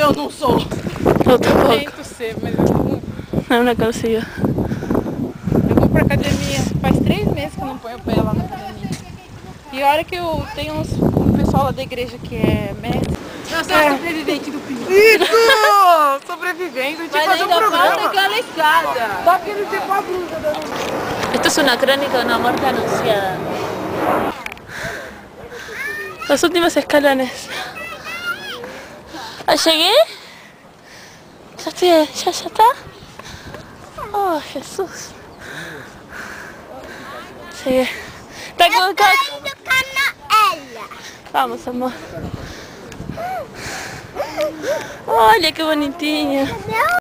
Eu não sou. Eu tampoco. Tento ser, mas eu Não consigo. vou pra academia. Faz 3 meses que eu não ponho o pé lá na academia. E a hora que eu tenho um pessoal lá da igreja que é mestre. Eu sou a sobrevivente do Pinto. Isso! Sobrevivendo, a gente vai fazer um programa. aquela escada. Daquele tipo a blusa da Esto es una crónica de una muerte anunciada. Los últimos escalones. ¿Llegué? ¿Ya estoy? ¿Ya está? Oh, Jesús. Llegué. Vamos, amor. Olha que bonitinho.